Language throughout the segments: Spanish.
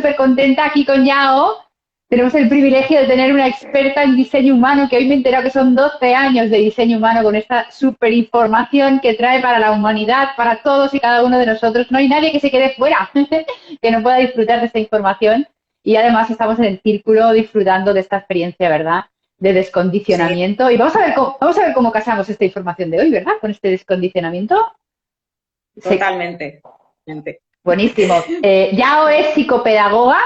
súper contenta aquí con Yao. Tenemos el privilegio de tener una experta en diseño humano, que hoy me he enterado que son 12 años de diseño humano con esta súper información que trae para la humanidad, para todos y cada uno de nosotros. No hay nadie que se quede fuera, que no pueda disfrutar de esta información. Y además estamos en el círculo disfrutando de esta experiencia, ¿verdad? De Sí, descondicionamiento. Y vamos a ver cómo casamos esta información de hoy, ¿verdad? Con este descondicionamiento. Sí. totalmente. Totalmente. Buenísimo. Yao es psicopedagoga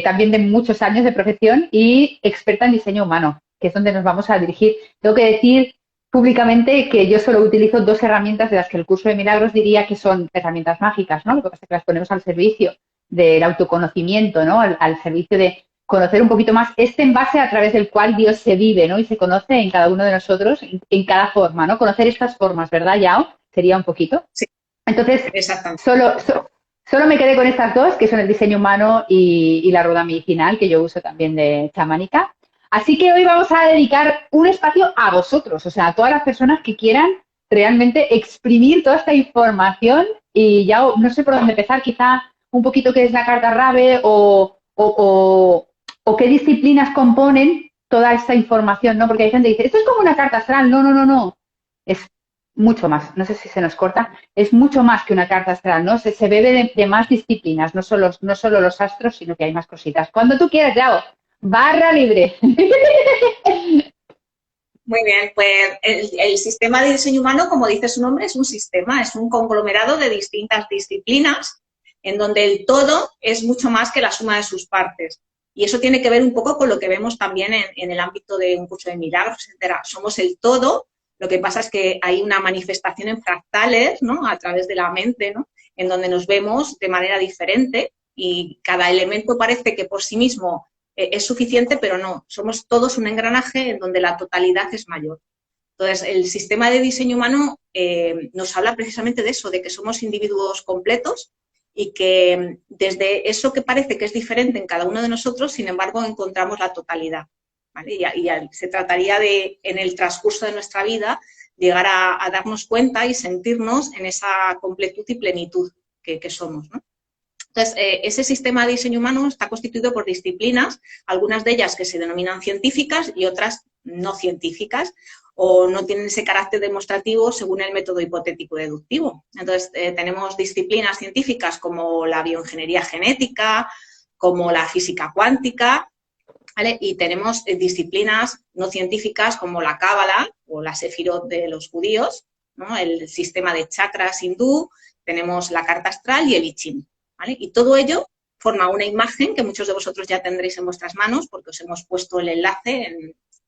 también de muchos años de profesión y experta en diseño humano, que es donde nos vamos a dirigir. Tengo que decir públicamente que yo solo utilizo dos herramientas de las que el curso de milagros diría que son herramientas mágicas, ¿no? Lo que pasa es que las ponemos al servicio del autoconocimiento, ¿no? Al servicio de conocer un poquito más este envase a través del cual Dios se vive, ¿no? Y se conoce en cada uno de nosotros, en cada forma, ¿no? Conocer estas formas, ¿verdad, Yao? Sería un poquito. Sí, Entonces, exactamente. solo me quedé con estas dos, que son el diseño humano y la rueda medicinal, que yo uso también de chamánica. Así que hoy vamos a dedicar un espacio a vosotros, o sea, a todas las personas que quieran realmente exprimir toda esta información y ya no sé por dónde empezar, quizá un poquito qué es la carta Rabe o qué disciplinas componen toda esta información, ¿no? Porque hay gente que dice, esto es como una carta astral, no, no, no, no. Es mucho más, no sé si se nos corta, es mucho más que una carta astral, ¿no? Se bebe de más disciplinas, no solo los astros, sino que hay más cositas. Cuando tú quieras, Yao, barra libre. Muy bien, pues el sistema de diseño humano, como dice su nombre, es un sistema, es un conglomerado de distintas disciplinas en donde el todo es mucho más que la suma de sus partes. Y eso tiene que ver un poco con lo que vemos también en el ámbito de un curso de milagros, etcétera. Somos el todo, lo que pasa es que hay una manifestación en fractales, ¿no? A través de la mente, ¿no? En donde nos vemos de manera diferente y cada elemento parece que por sí mismo es suficiente, pero no, somos todos un engranaje en donde la totalidad es mayor. Entonces, el sistema de diseño humano nos habla precisamente de eso, de que somos individuos completos y que desde eso que parece que es diferente en cada uno de nosotros, sin embargo, encontramos la totalidad. ¿Vale? Y se trataría de, en el transcurso de nuestra vida, llegar a darnos cuenta y sentirnos en esa completud y plenitud que somos, ¿no? Entonces, ese sistema de diseño humano está constituido por disciplinas, algunas de ellas que se denominan científicas y otras no científicas, o no tienen ese carácter demostrativo según el método hipotético deductivo. Entonces, tenemos disciplinas científicas como la bioingeniería genética, como la física cuántica, ¿vale? Y tenemos disciplinas no científicas como la cábala o la sefirot de los judíos, ¿no? El sistema de chakras hindú, tenemos la carta astral y el I Ching. ¿Vale? Y todo ello forma una imagen que muchos de vosotros ya tendréis en vuestras manos porque os hemos puesto el enlace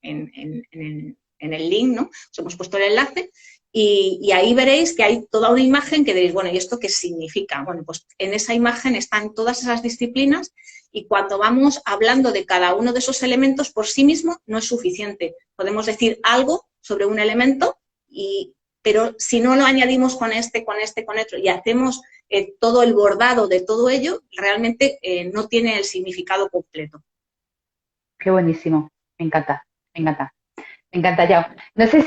en el link, ¿no? Os hemos puesto el enlace y ahí veréis que hay toda una imagen que diréis, bueno, ¿y esto qué significa? Bueno, pues en esa imagen están todas esas disciplinas y cuando vamos hablando de cada uno de esos elementos por sí mismo no es suficiente. Podemos decir algo sobre un elemento pero si no lo añadimos con este, con otro y hacemos todo el bordado de todo ello, realmente no tiene el significado completo. Qué buenísimo, me encanta, me encanta. Me encanta, Yao. No sé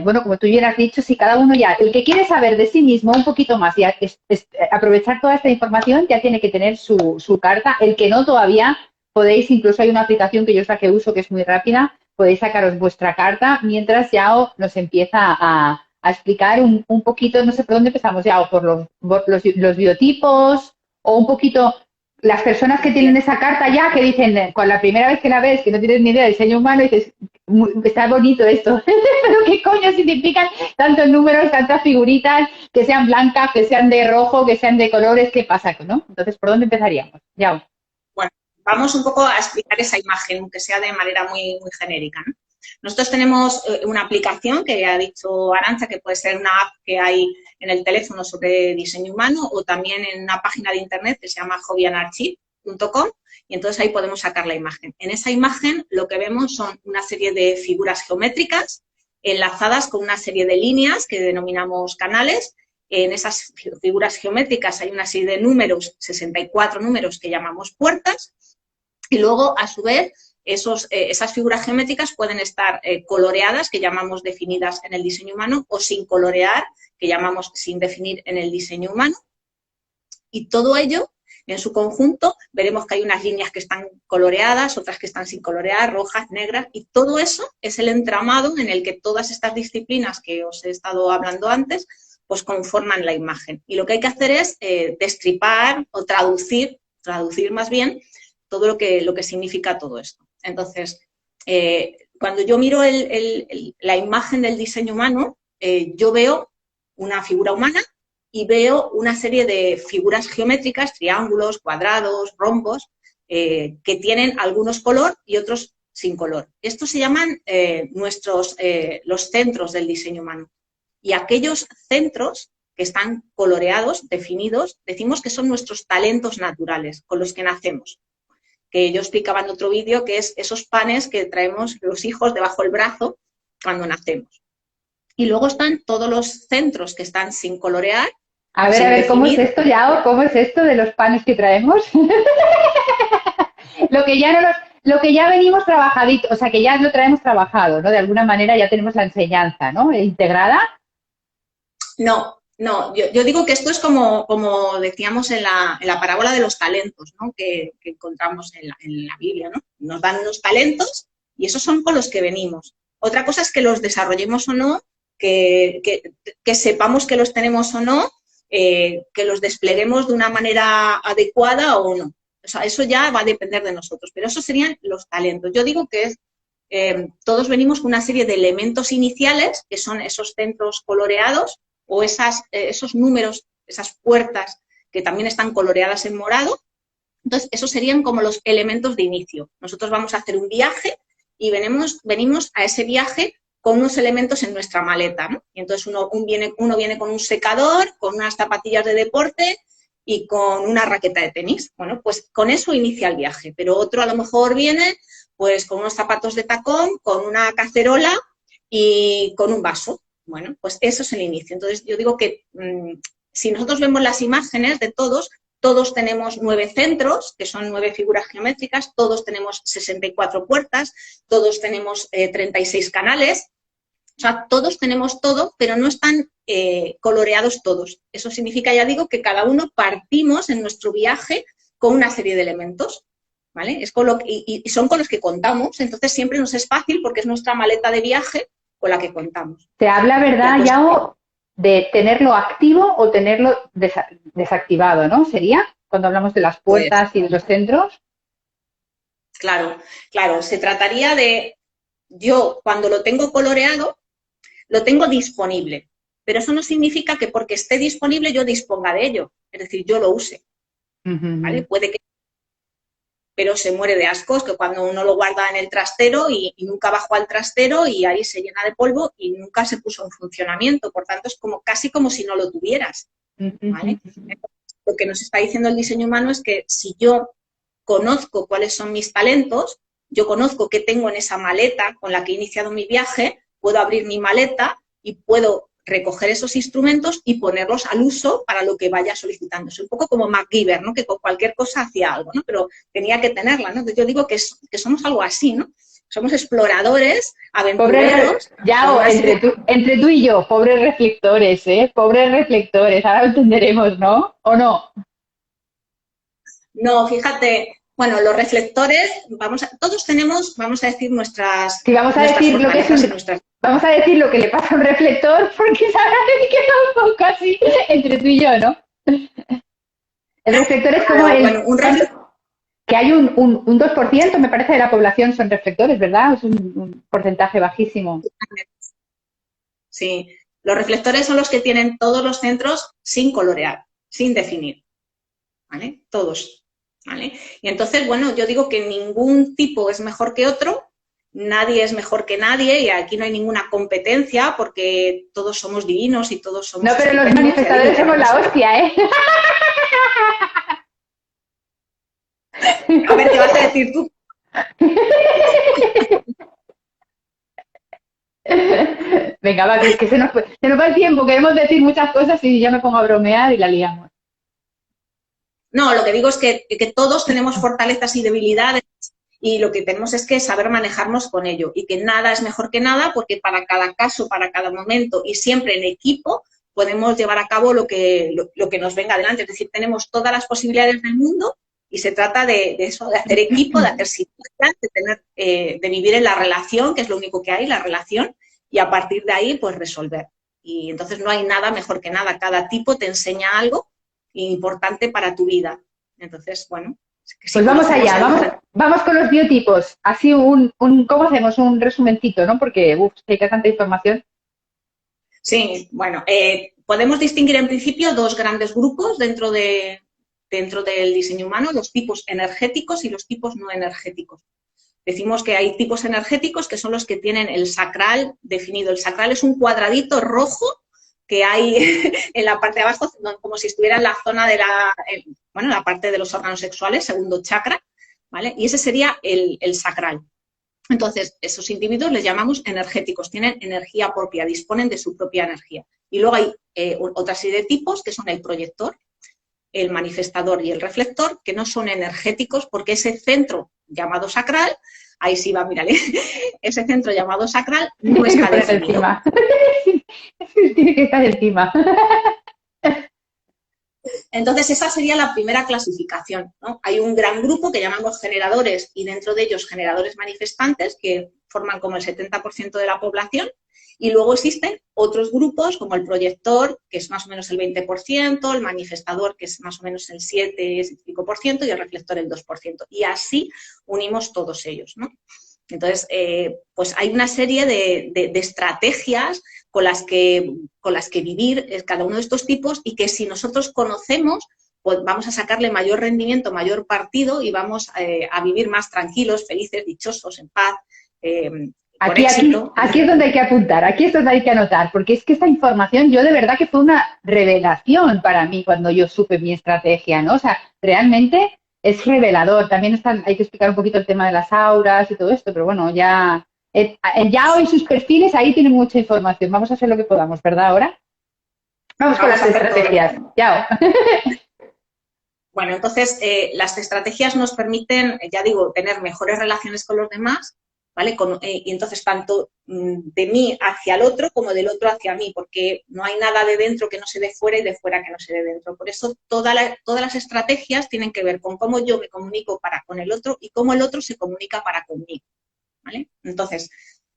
bueno, como tú bien has dicho, si cada uno ya, el que quiere saber de sí mismo un poquito más y aprovechar toda esta información, ya tiene que tener su carta. El que no todavía, podéis, incluso hay una aplicación que yo es la que uso, que es muy rápida, podéis sacaros vuestra carta mientras Yao nos empieza a explicar un poquito, no sé por dónde empezamos, Yao, por los biotipos o un poquito las personas que tienen esa carta ya, que dicen, con la primera vez que la ves, que no tienes ni idea de diseño humano, dices, está bonito esto, pero ¿qué coño significan tantos números, tantas figuritas, que sean blancas, que sean de rojo, que sean de colores? ¿Qué pasa, no? Entonces, ¿por dónde empezaríamos? Ya. Bueno, vamos un poco a explicar esa imagen, aunque sea de manera muy, muy genérica, ¿no? Nosotros tenemos una aplicación que ha dicho Arantxa, que puede ser una app que hay en el teléfono sobre diseño humano o también en una página de internet que se llama hobbyandarchive.com y entonces ahí podemos sacar la imagen. En esa imagen lo que vemos son una serie de figuras geométricas enlazadas con una serie de líneas que denominamos canales. En esas figuras geométricas hay una serie de números, 64 números que llamamos puertas y luego, a su vez, esas figuras geométricas pueden estar coloreadas, que llamamos definidas en el diseño humano, o sin colorear, que llamamos sin definir en el diseño humano. Y todo ello en su conjunto, veremos que hay unas líneas que están coloreadas, otras que están sin colorear, rojas, negras, y todo eso es el entramado en el que todas estas disciplinas que os he estado hablando antes, pues conforman la imagen. Y lo que hay que hacer es destripar o traducir más bien, todo lo que significa todo esto. Entonces, cuando yo miro la imagen del diseño humano, yo veo una figura humana y veo una serie de figuras geométricas, triángulos, cuadrados, rombos, que tienen algunos color y otros sin color. Estos se llaman los centros del diseño humano. Y aquellos centros que están coloreados, definidos, decimos que son nuestros talentos naturales, con los que nacemos. Que yo explicaba en otro vídeo, que es esos panes que traemos los hijos debajo del brazo cuando nacemos. Y luego están todos los centros que están sin colorear. A ver, ¿cómo es esto, Yao? ¿Cómo es esto de los panes que traemos? Lo que ya venimos trabajadito, o sea, que ya lo traemos trabajado, ¿no? De alguna manera ya tenemos la enseñanza, ¿no? Integrada. No, yo digo que esto es como decíamos en la parábola de los talentos, ¿no? Que encontramos en la Biblia, ¿no? Nos dan unos talentos y esos son con los que venimos. Otra cosa es que los desarrollemos o no, que sepamos que los tenemos o no, que los despleguemos de una manera adecuada o no. O sea, eso ya va a depender de nosotros, pero esos serían los talentos. Yo digo que todos venimos con una serie de elementos iniciales, que son esos centros coloreados, o esos números, esas puertas que también están coloreadas en morado. Entonces, esos serían como los elementos de inicio. Nosotros vamos a hacer un viaje y venimos a ese viaje con unos elementos en nuestra maleta, ¿no? Y entonces uno viene con un secador, con unas zapatillas de deporte y con una raqueta de tenis. Bueno, pues con eso inicia el viaje. Pero otro a lo mejor viene pues con unos zapatos de tacón, con una cacerola y con un vaso. Bueno, pues eso es el inicio. Entonces, yo digo que si nosotros vemos las imágenes de todos tenemos 9 centros, que son 9 figuras geométricas, todos tenemos 64 puertas, todos tenemos 36 canales, o sea, todos tenemos todo, pero no están coloreados todos. Eso significa, ya digo, que cada uno partimos en nuestro viaje con una serie de elementos, ¿vale? Y son con los que contamos, entonces siempre nos es fácil porque es nuestra maleta de viaje con la que contamos. Se habla, ¿verdad, Yao, de tenerlo activo o tenerlo desactivado, ¿no? ¿Sería? Cuando hablamos de las puertas y de los centros. Claro, se trataría de, yo cuando lo tengo coloreado, lo tengo disponible, pero eso no significa que porque esté disponible yo disponga de ello, es decir, yo lo use, ¿vale? Puede que, pero se muere de ascos, que cuando uno lo guarda en el trastero y nunca bajó al trastero y ahí se llena de polvo y nunca se puso en funcionamiento, por tanto es casi como si no lo tuvieras, ¿vale? Entonces, lo que nos está diciendo el diseño humano es que si yo conozco cuáles son mis talentos, yo conozco qué tengo en esa maleta con la que he iniciado mi viaje, puedo abrir mi maleta y puedo recoger esos instrumentos y ponerlos al uso para lo que vaya solicitando. Es un poco como MacGyver, ¿no? Que con cualquier cosa hacía algo, ¿no? Pero tenía que tenerla, ¿no? Entonces yo digo que somos algo así, ¿no? Somos exploradores, aventureros. Entre tú y yo, pobres reflectores, ¿eh? Pobres reflectores, ahora lo entenderemos, ¿no? ¿O no? No, fíjate, bueno, los reflectores, todos tenemos, vamos a decir, nuestras... Sí, vamos a decir lo que es vamos a decir lo que le pasa a un reflector, porque sabrás que queda un poco así entre tú y yo, ¿no? El reflector es como que hay un 2%, me parece, de la población son reflectores, ¿verdad? Es un porcentaje bajísimo. Sí, los reflectores son los que tienen todos los centros sin colorear, sin definir, ¿vale? Todos, ¿vale? Y entonces, bueno, yo digo que ningún tipo es mejor que otro, nadie es mejor que nadie y aquí no hay ninguna competencia porque todos somos divinos y todos somos... No, pero los manifestadores somos la hostia, ¿eh? A ver, ¿qué vas a decir tú? Venga, va, que se nos va el tiempo, queremos decir muchas cosas y ya me pongo a bromear y la liamos. No, lo que digo es que todos tenemos fortalezas y debilidades y lo que tenemos es que saber manejarnos con ello y que nada es mejor que nada porque para cada caso, para cada momento y siempre en equipo podemos llevar a cabo lo que nos venga adelante. Es decir, tenemos todas las posibilidades del mundo y se trata de eso, de hacer equipo, de hacer sinergias, de tener, de vivir en la relación, que es lo único que hay, la relación, y a partir de ahí, pues resolver. Y entonces no hay nada mejor que nada. Cada tipo te enseña algo importante para tu vida. Entonces, bueno. Pues vamos allá, vamos con los biotipos. Así ¿cómo hacemos? Un resumencito, ¿no? Porque, hay que tanta información. Sí, bueno, podemos distinguir en principio dos grandes grupos dentro del diseño humano, los tipos energéticos y los tipos no energéticos. Decimos que hay tipos energéticos que son los que tienen el sacral definido. El sacral es un cuadradito rojo que hay en la parte de abajo, como si estuviera en la zona de la parte de los órganos sexuales, segundo chakra, ¿vale? Y ese sería el sacral. Entonces, esos individuos les llamamos energéticos, tienen energía propia, disponen de su propia energía. Y luego hay otra serie de tipos que son el proyector, el manifestador y el reflector, que no son energéticos porque ese centro llamado sacral, ahí sí va, mírale, ese centro llamado sacral no está definido. Tiene que estar encima. Entonces, esa sería la primera clasificación, ¿no? Hay un gran grupo que llamamos generadores y dentro de ellos generadores manifestantes que forman como el 70% de la población y luego existen otros grupos como el proyector, que es más o menos el 20%, el manifestador, que es más o menos el 7,5% y el reflector el 2%. Y así unimos todos ellos, ¿no? Entonces, pues hay una serie de estrategias con las que vivir cada uno de estos tipos y que si nosotros conocemos, pues vamos a sacarle mayor rendimiento, mayor partido y vamos a vivir más tranquilos, felices, dichosos, en paz, con éxito. Aquí es donde hay que apuntar, aquí es donde hay que anotar, porque es que esta información yo de verdad que fue una revelación para mí cuando yo supe mi estrategia, ¿no? O sea, realmente es revelador. También hay que explicar un poquito el tema de las auras y todo esto, pero bueno, ya hoy sus perfiles, ahí tienen mucha información. Vamos a hacer lo que podamos, ¿verdad? Ahora vamos con las estrategias. Yao. Bueno, entonces las estrategias nos permiten, ya digo, tener mejores relaciones con los demás, ¿vale? Y entonces tanto de mí hacia el otro como del otro hacia mí, porque no hay nada de dentro que no se dé fuera y de fuera que no se dé dentro. Por eso todas las estrategias tienen que ver con cómo yo me comunico para con el otro y cómo el otro se comunica para conmigo, ¿vale? Entonces,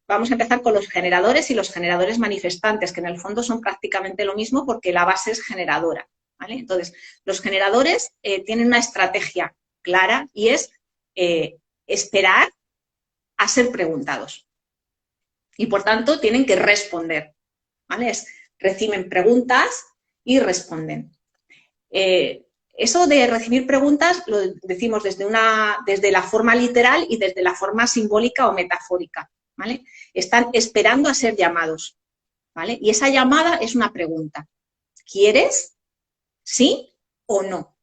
vamos a empezar con los generadores y los generadores manifestantes, que en el fondo son prácticamente lo mismo porque la base es generadora, ¿vale? Entonces, los generadores tienen una estrategia clara y es esperar a ser preguntados. Y, por tanto, tienen que responder, ¿vale? Reciben preguntas y responden. Eso de recibir preguntas lo decimos desde la forma literal y desde la forma simbólica o metafórica, ¿vale? Están esperando a ser llamados, ¿vale? Y esa llamada es una pregunta. ¿Quieres? ¿Sí o no?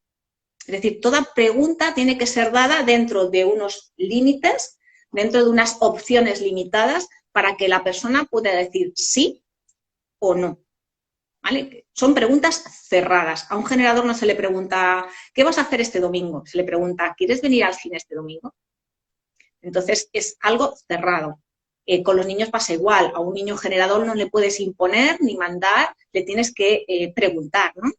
Es decir, toda pregunta tiene que ser dada dentro de unos límites, dentro de unas opciones limitadas para que la persona pueda decir sí o no, ¿vale? Son preguntas cerradas. A un generador no se le pregunta, ¿qué vas a hacer este domingo? Se le pregunta, ¿quieres venir al cine este domingo? Entonces, es algo cerrado. Con los niños pasa igual. A un niño generador no le puedes imponer ni mandar, le tienes que preguntar, ¿no?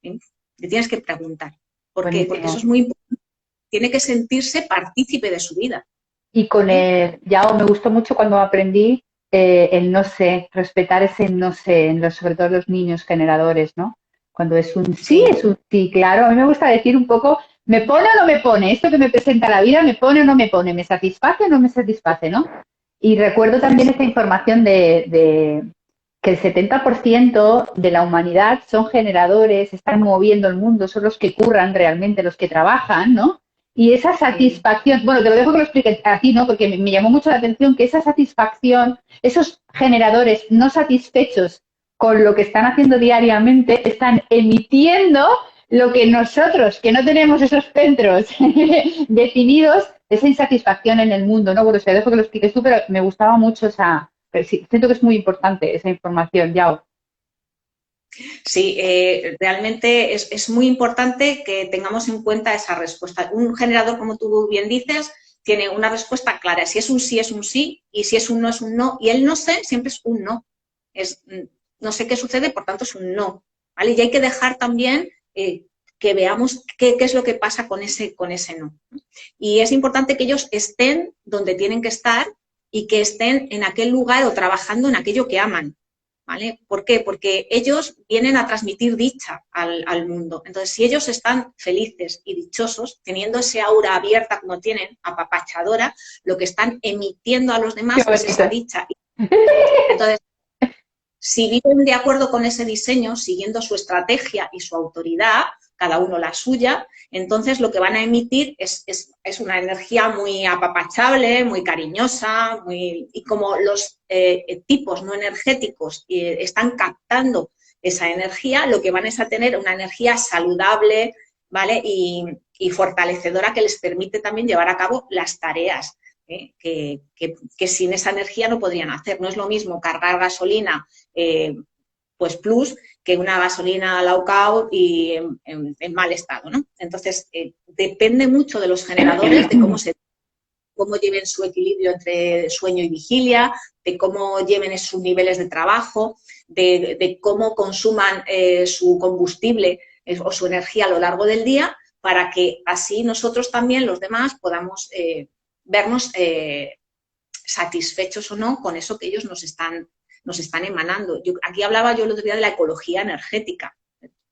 Le tienes que preguntar. ¿Por qué? Porque eso es muy importante. Tiene que sentirse partícipe de su vida. Y con me gustó mucho cuando aprendí el no sé, respetar ese no sé, sobre todo los niños generadores, ¿no? Cuando es un sí, es un sí, claro. A mí me gusta decir un poco, ¿me pone o no me pone? Esto que me presenta la vida, ¿me pone o no me pone? ¿Me satisface o no me satisface, no? Y recuerdo también esta información de que el 70% de la humanidad son generadores, están moviendo el mundo, son los que curran realmente, los que trabajan, ¿no? Y esa satisfacción, bueno, te lo dejo que lo expliques a ti, ¿no? Porque me llamó mucho la atención que esa satisfacción, esos generadores no satisfechos con lo que están haciendo diariamente, están emitiendo lo que nosotros, que no tenemos esos centros definidos, esa insatisfacción en el mundo, ¿no? Bueno, te dejo que lo expliques tú, pero me gustaba mucho siento que es muy importante esa información, Yao. Sí, realmente es muy importante que tengamos en cuenta esa respuesta. Un generador, como tú bien dices, tiene una respuesta clara. Si es un sí, es un sí, y si es un no, es un no. Y el no sé siempre es un no. no sé qué sucede, por tanto es un no, ¿vale? Y hay que dejar también que veamos qué es lo que pasa con ese no. Y es importante que ellos estén donde tienen que estar y que estén en aquel lugar o trabajando en aquello que aman, ¿vale? ¿Por qué? Porque ellos vienen a transmitir dicha al mundo. Entonces, si ellos están felices y dichosos, teniendo ese aura abierta como tienen, apapachadora, lo que están emitiendo a los demás es esa dicha. Entonces, si viven de acuerdo con ese diseño, siguiendo su estrategia y su autoridad, cada uno la suya, entonces lo que van a emitir es una energía muy apapachable, muy cariñosa, y como los tipos no energéticos están captando esa energía, lo que van es a tener una energía saludable, ¿vale? Y fortalecedora que les permite también llevar a cabo las tareas que sin esa energía no podrían hacer. No es lo mismo cargar gasolina pues plus que una gasolina low carb y en mal estado, ¿no? Entonces, depende mucho de los generadores, de cómo lleven su equilibrio entre sueño y vigilia, de cómo lleven sus niveles de trabajo, de cómo consuman su combustible o su energía a lo largo del día, para que así nosotros también, los demás, podamos vernos satisfechos o no con eso que ellos nos están emanando. Aquí hablaba yo el otro día de la ecología energética,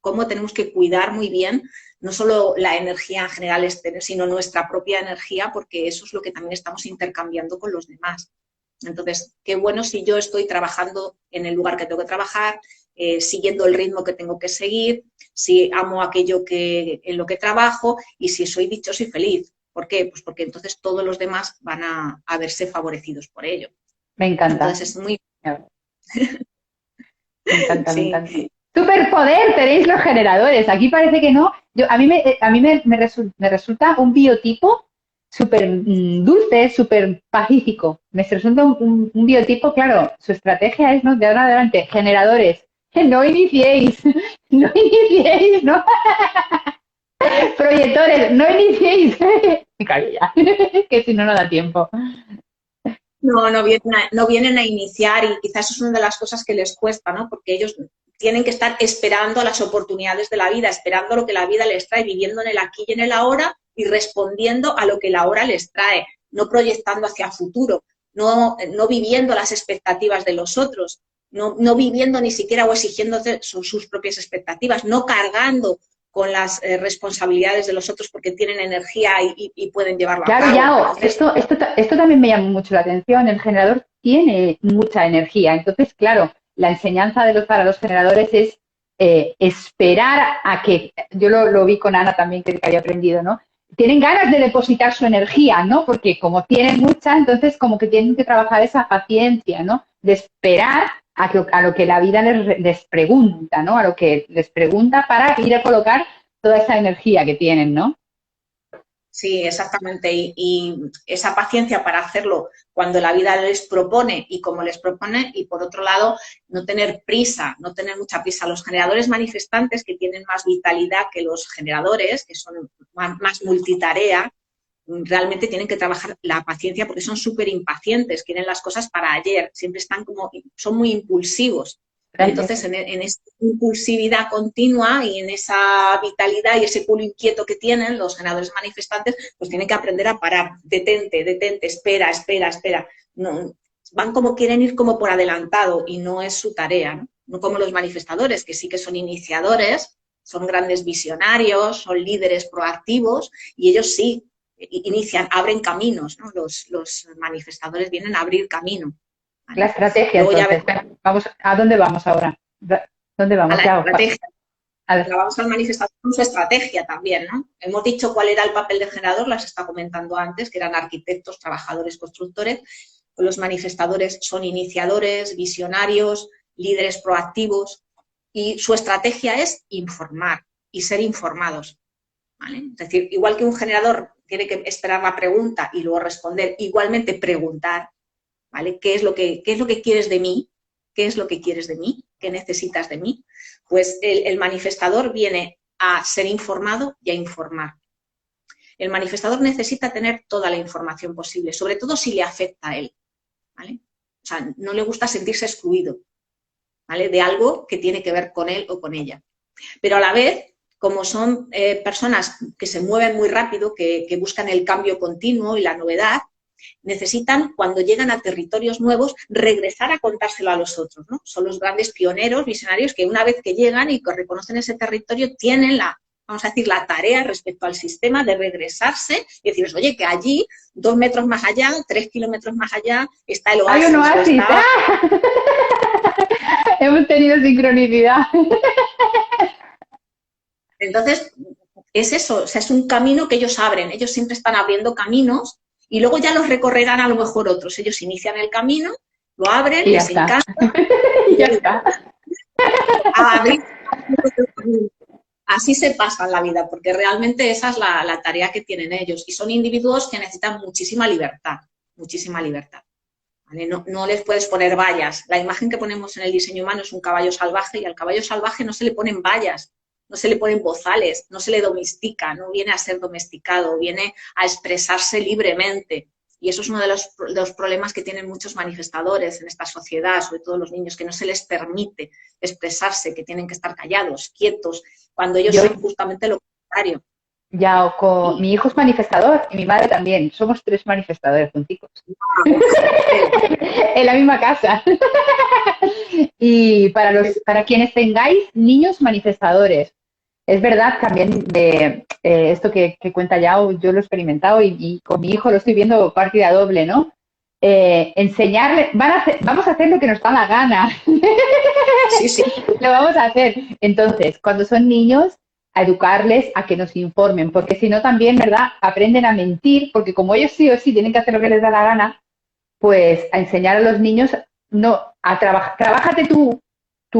cómo tenemos que cuidar muy bien no solo la energía en general exterior, sino nuestra propia energía, porque eso es lo que también estamos intercambiando con los demás. Entonces, qué bueno si yo estoy trabajando en el lugar que tengo que trabajar, siguiendo el ritmo que tengo que seguir, si amo aquello en lo que trabajo y si soy dichoso y feliz. ¿Por qué? Pues porque entonces todos los demás van a verse favorecidos por ello. Me encanta. Entonces es muy... Me encanta, sí. me encanta. Superpoder tenéis los generadores. Aquí parece que no. A mí me resulta un biotipo súper dulce, súper pacífico. Me resulta un biotipo, claro, su estrategia es, ¿no? De ahora en adelante, generadores. No iniciéis, no iniciéis, ¿no? Proyectores, no iniciéis. Que si no, no da tiempo. No vienen a iniciar y quizás eso es una de las cosas que les cuesta, ¿no? Porque ellos tienen que estar esperando a las oportunidades de la vida, esperando lo que la vida les trae, viviendo en el aquí y en el ahora y respondiendo a lo que la hora les trae, no proyectando hacia futuro, no viviendo las expectativas de los otros, no viviendo ni siquiera o exigiendo sus propias expectativas, no cargando con las responsabilidades de los otros porque tienen energía y pueden llevarlo a cabo. Claro, Yao, esto también me llama mucho la atención. El generador tiene mucha energía. Entonces, claro, la enseñanza para los generadores es esperar a que, yo lo vi con Ana también, que había aprendido, ¿no? Tienen ganas de depositar su energía, ¿no? Porque como tienen mucha, entonces como que tienen que trabajar esa paciencia, ¿no? De esperar a lo que la vida les pregunta, ¿no? A lo que les pregunta para ir a colocar toda esa energía que tienen, ¿no? Sí, exactamente. Y esa paciencia para hacerlo cuando la vida les propone y como les propone. Y por otro lado, no tener prisa, no tener mucha prisa. Los generadores manifestantes, que tienen más vitalidad que los generadores, que son más multitarea, realmente tienen que trabajar la paciencia porque son súper impacientes, quieren las cosas para ayer, siempre son muy impulsivos. Entonces, en esa impulsividad continua y en esa vitalidad y ese culo inquieto que tienen los generadores manifestantes, pues tienen que aprender a parar. Detente, espera. No, van como quieren ir como por adelantado y no es su tarea, ¿no? No como los manifestadores, que sí que son iniciadores, son grandes visionarios, son líderes proactivos y ellos sí inician, abren caminos, ¿no? Los manifestadores vienen a abrir camino. ¿Vale? La estrategia, entonces. ¿A dónde vamos ahora? ¿Dónde vamos? A la estrategia. Vamos al manifestador con su estrategia también, ¿no? Hemos dicho cuál era el papel del generador, las está comentando antes, que eran arquitectos, trabajadores, constructores. Los manifestadores son iniciadores, visionarios, líderes proactivos y su estrategia es informar y ser informados. ¿Vale? Es decir, igual que un generador tiene que esperar la pregunta y luego responder, igualmente preguntar, ¿vale? ¿Qué es lo que quieres de mí? ¿Qué es lo que quieres de mí? ¿Qué necesitas de mí? Pues el manifestador viene a ser informado y a informar. El manifestador necesita tener toda la información posible, sobre todo si le afecta a él, ¿vale? O sea, no le gusta sentirse excluido. ¿vale? De algo que tiene que ver con él o con ella. Pero a la vez, como son personas que se mueven muy rápido, que buscan el cambio continuo y la novedad, necesitan, cuando llegan a territorios nuevos, regresar a contárselo a los otros, ¿no? Son los grandes pioneros, visionarios, que una vez que llegan y que reconocen ese territorio, tienen vamos a decir, la tarea respecto al sistema de regresarse y decirles, oye, que allí, 2 metros más allá, 3 kilómetros más allá, está el oasis. ¡Hay un oasis! Está... ¡Ah! Hemos tenido sincronicidad. Entonces, es eso, o sea, es un camino que ellos abren, ellos siempre están abriendo caminos y luego ya los recorrerán a lo mejor otros. Ellos inician el camino, lo abren, les encanta. Y ya está. Así se pasa la vida, porque realmente esa es la tarea que tienen ellos. Y son individuos que necesitan muchísima libertad, muchísima libertad. ¿Vale? No les puedes poner vallas. La imagen que ponemos en el diseño humano es un caballo salvaje y al caballo salvaje no se le ponen vallas, no se le ponen bozales, no se le domestica, no viene a ser domesticado, viene a expresarse libremente. Y eso es uno de los problemas que tienen muchos manifestadores en esta sociedad, sobre todo los niños, que no se les permite expresarse, que tienen que estar callados, quietos, cuando ellos son justamente lo contrario. Ya, mi hijo es manifestador y mi madre también. Somos 3 manifestadores junticos. En la misma casa. Y para quienes tengáis niños manifestadores, es verdad también de esto que cuenta Yao, yo lo he experimentado y con mi hijo lo estoy viendo partida doble, ¿no? Enseñarle, vamos a hacer lo que nos da la gana. Sí, sí. Lo vamos a hacer. Entonces, cuando son niños, a educarles, a que nos informen, porque si no también, ¿verdad? Aprenden a mentir, porque como ellos sí o sí tienen que hacer lo que les da la gana, pues a enseñar a los niños, no, trabájate tu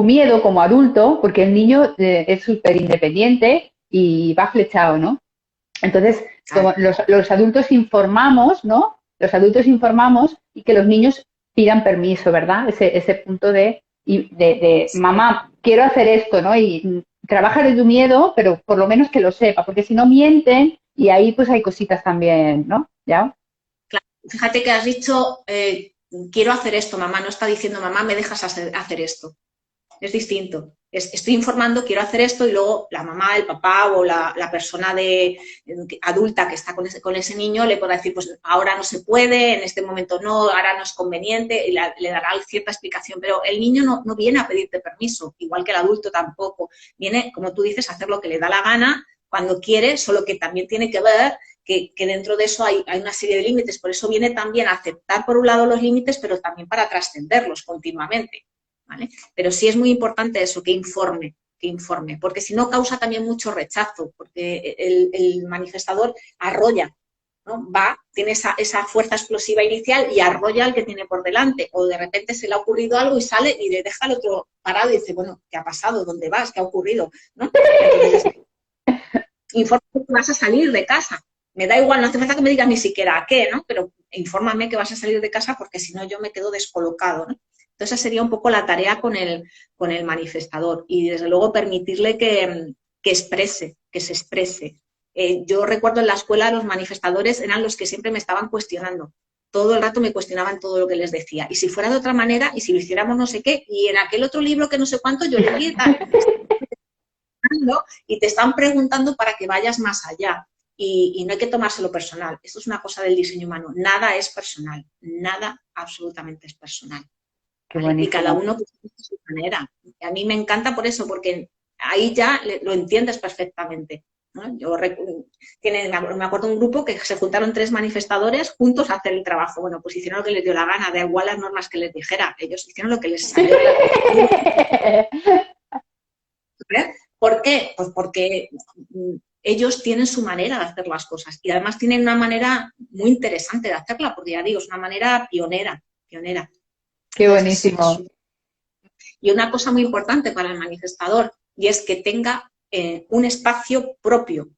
miedo como adulto, porque el niño es súper independiente y va flechado, ¿no? Entonces, como los adultos informamos, ¿no? Los adultos informamos y que los niños pidan permiso, ¿verdad? Ese punto de mamá, quiero hacer esto, ¿no? Y trabaja de tu miedo, pero por lo menos que lo sepa, porque si no mienten y ahí pues hay cositas también, ¿no? ¿Ya? Claro. Fíjate que has dicho, quiero hacer esto, mamá, no está diciendo, mamá, me dejas hacer esto. Es distinto. Estoy informando, quiero hacer esto y luego la mamá, el papá o la persona adulta que está con ese niño le podrá decir, pues ahora no se puede, en este momento no, ahora no es conveniente y le dará cierta explicación, pero el niño no viene a pedirte permiso, igual que el adulto tampoco. Viene, como tú dices, a hacer lo que le da la gana cuando quiere, solo que también tiene que ver que dentro de eso hay una serie de límites, por eso viene también a aceptar por un lado los límites, pero también para trascenderlos continuamente. ¿Vale? Pero sí es muy importante eso, que informe, porque si no causa también mucho rechazo, porque el manifestador arrolla, ¿no? Tiene esa fuerza explosiva inicial y arrolla al que tiene por delante, o de repente se le ha ocurrido algo y sale y le deja al otro parado y dice, bueno, ¿qué ha pasado? ¿Dónde vas? ¿Qué ha ocurrido? ¿No? Entonces, informa que vas a salir de casa. Me da igual, no hace falta que me digas ni siquiera a qué, ¿no? Pero infórmame que vas a salir de casa porque si no yo me quedo descolocado, ¿no? Entonces, esa sería un poco la tarea con el manifestador y, desde luego, permitirle que exprese, que se exprese. Yo recuerdo en la escuela los manifestadores eran los que siempre me estaban cuestionando. Todo el rato me cuestionaban todo lo que les decía. Y si fuera de otra manera, y si lo hiciéramos no sé qué, y en aquel otro libro que no sé cuánto yo leí tal, y te están preguntando para que vayas más allá. Y no hay que tomárselo personal. Esto es una cosa del diseño humano. Nada es personal. Nada absolutamente es personal. Y cada uno tiene su manera. A mí me encanta por eso, porque ahí ya lo entiendes perfectamente, ¿no? Me acuerdo de un grupo que se juntaron 3 manifestadores juntos a hacer el trabajo. Bueno, pues hicieron lo que les dio la gana, da igual las normas que les dijera. Ellos hicieron lo que les salió. ¿Por qué? Pues porque ellos tienen su manera de hacer las cosas y además tienen una manera muy interesante de hacerla, porque ya digo, es una manera pionera. Qué buenísimo. Y una cosa muy importante para el manifestador, y es que tenga un espacio propio,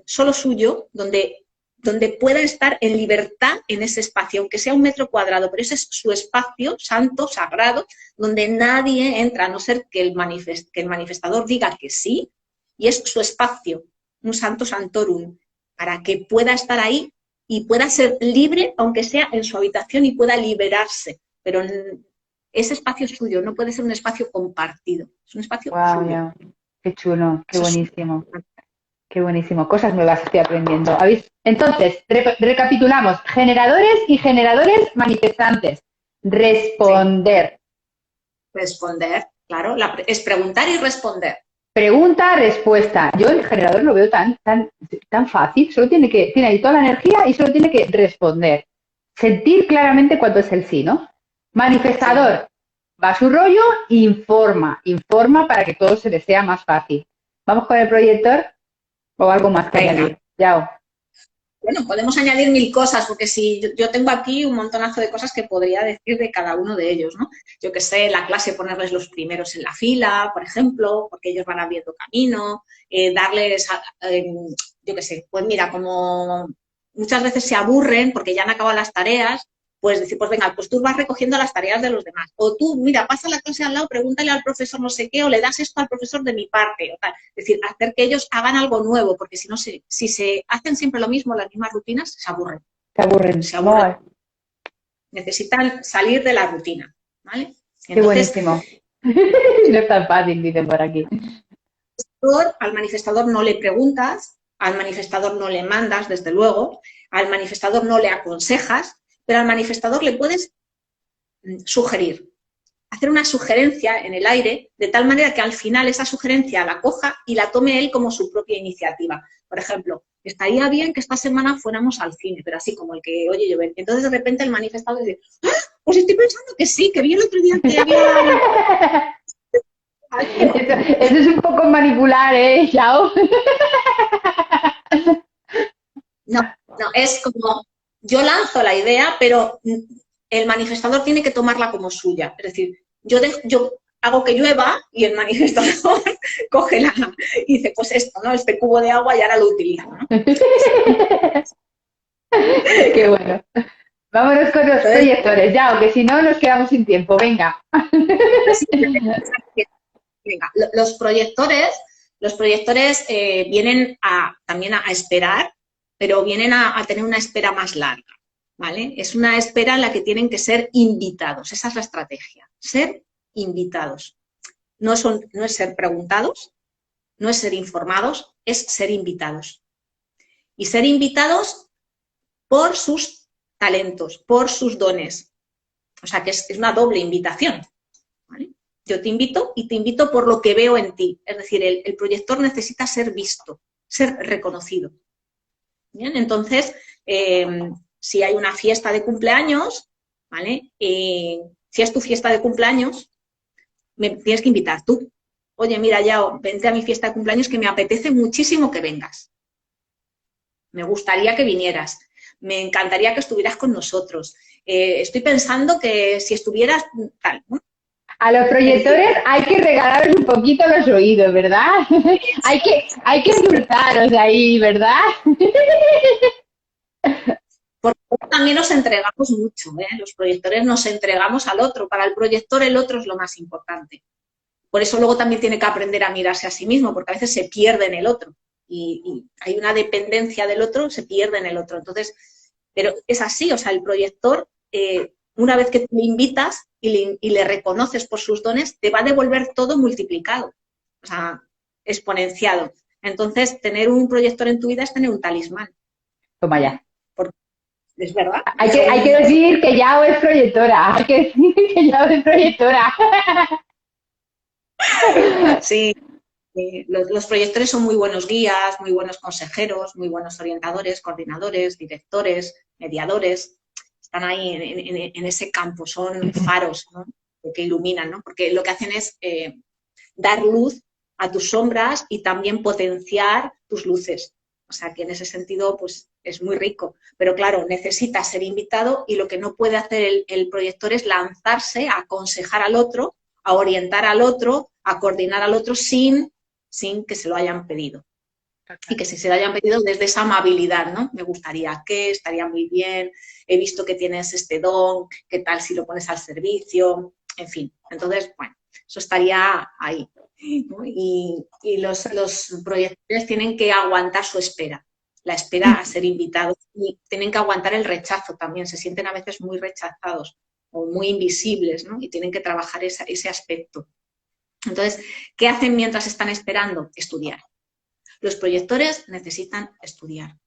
solo suyo, donde pueda estar en libertad en ese espacio, aunque sea 1 metro cuadrado, pero ese es su espacio santo, sagrado, donde nadie entra, a no ser que el manifestador diga que sí, y es su espacio, un santo santorum, para que pueda estar ahí y pueda ser libre, aunque sea en su habitación, y pueda liberarse, pero ese espacio es suyo, no puede ser un espacio compartido, es un espacio Wow, suyo. qué chulo, qué Eso es buenísimo. Qué buenísimo, cosas nuevas estoy aprendiendo. Entonces, recapitulamos, generadores y generadores manifestantes. sí, Responder. responder, claro, es preguntar y responder. Pregunta, respuesta. Yo el generador lo veo tan fácil, tiene ahí toda la energía y solo tiene que responder. Sentir claramente cuánto es el sí, ¿no? Sí. Manifestador, va a su rollo, informa para que todo se le sea más fácil. ¿Vamos con el proyector o algo más que Venga. añadir? Yao. Bueno, podemos añadir mil cosas, porque si yo tengo aquí un montonazo de cosas que podría decir de cada uno de ellos, ¿no? Yo que sé, la clase ponerles los primeros en la fila, por ejemplo, porque ellos van abriendo camino, darles, yo que sé, pues mira, como muchas veces se aburren porque ya han acabado las tareas, pues decir, pues venga, pues tú vas recogiendo las tareas de los demás. O tú, mira, pasa la clase al lado, pregúntale al profesor no sé qué, o le das esto al profesor de mi parte, o tal. Es decir, hacer que ellos hagan algo nuevo, porque si no, si se hacen siempre lo mismo, las mismas rutinas, se aburren. Se aburren. Se aburren. Vale. Necesitan salir de la rutina, ¿vale? Qué Entonces, buenísimo. No es tan fácil, dicen por aquí. al manifestador no le preguntas, al manifestador no le mandas, desde luego, al manifestador no le aconsejas, pero al manifestador le puedes sugerir, hacer una sugerencia en el aire, de tal manera que al final esa sugerencia la coja y la tome él como su propia iniciativa. Por ejemplo, estaría bien que esta semana fuéramos al cine, pero así como el que, oye, yo ven. Entonces de repente el manifestador dice, ¡ah! Pues estoy pensando que sí, que vi el otro día que había... Eso es un poco manipular, ¿eh, Yao? No, no, es como, yo lanzo la idea, pero el manifestador tiene que tomarla como suya. Es decir, yo hago que llueva y el manifestador coge y dice, pues esto, ¿no? Este cubo de agua y ahora lo utilizo, ¿no? Qué bueno. Vámonos con los Entonces, proyectores, Yao, que si no nos quedamos sin tiempo. Venga. sí, venga, los proyectores vienen también a esperar, pero vienen a tener una espera más larga, ¿vale? Es una espera en la que tienen que ser invitados, esa es la estrategia, ser invitados. No es ser preguntados, no es ser informados, es ser invitados. Y ser invitados por sus talentos, por sus dones. O sea que es una doble invitación, ¿vale? Yo te invito y te invito por lo que veo en ti. Es decir, el proyector necesita ser visto, ser reconocido. ¿Bien? Entonces, si hay una fiesta de cumpleaños, ¿vale? Si es tu fiesta de cumpleaños, me tienes que invitar tú. Oye, mira, Yao, vente a mi fiesta de cumpleaños que me apetece muchísimo que vengas. Me gustaría que vinieras. Me encantaría que estuvieras con nosotros. Estoy pensando que si estuvieras tal, ¿no? A los Es decir, proyectores hay que regalarles un poquito los oídos, ¿verdad? hay que endulzaros ahí, ¿verdad? porque también nos entregamos mucho, ¿eh? Los proyectores nos entregamos al otro. Para el proyector el otro es lo más importante. Por eso luego también tiene que aprender a mirarse a sí mismo, porque a veces se pierde en el otro. Y hay una dependencia del otro, se pierde en el otro. Entonces, pero es así, o sea, el proyector, una vez que te le invitas y le reconoces por sus dones, te va a devolver todo multiplicado, o sea, exponenciado. Entonces, tener un proyector en tu vida es tener un talismán. Toma ya. Porque es verdad. Hay que decir que Yao es proyectora. Hay que decir que Yao es proyectora. Sí, los proyectores son muy buenos guías, muy buenos consejeros, muy buenos orientadores, coordinadores, directores, mediadores. Están ahí en ese campo, son faros, ¿no? Que iluminan, ¿no? Porque lo que hacen es dar luz a tus sombras y también potenciar tus luces. O sea que en ese sentido, pues es muy rico. Pero claro, necesita ser invitado y lo que no puede hacer el proyector es lanzarse a aconsejar al otro, a orientar al otro, a coordinar al otro sin que se lo hayan pedido. Y que si se lo hayan pedido desde esa amabilidad, ¿no? Me gustaría que, estaría muy bien, he visto que tienes este don, ¿qué tal si lo pones al servicio? En fin, entonces, bueno, eso estaría ahí, ¿no? Y los proyectores tienen que aguantar su espera, la espera a ser invitados, y tienen que aguantar el rechazo también, se sienten a veces muy rechazados o muy invisibles, ¿no? Y tienen que trabajar ese aspecto. Entonces, ¿qué hacen mientras están esperando? Estudiar. Los proyectores necesitan estudiar.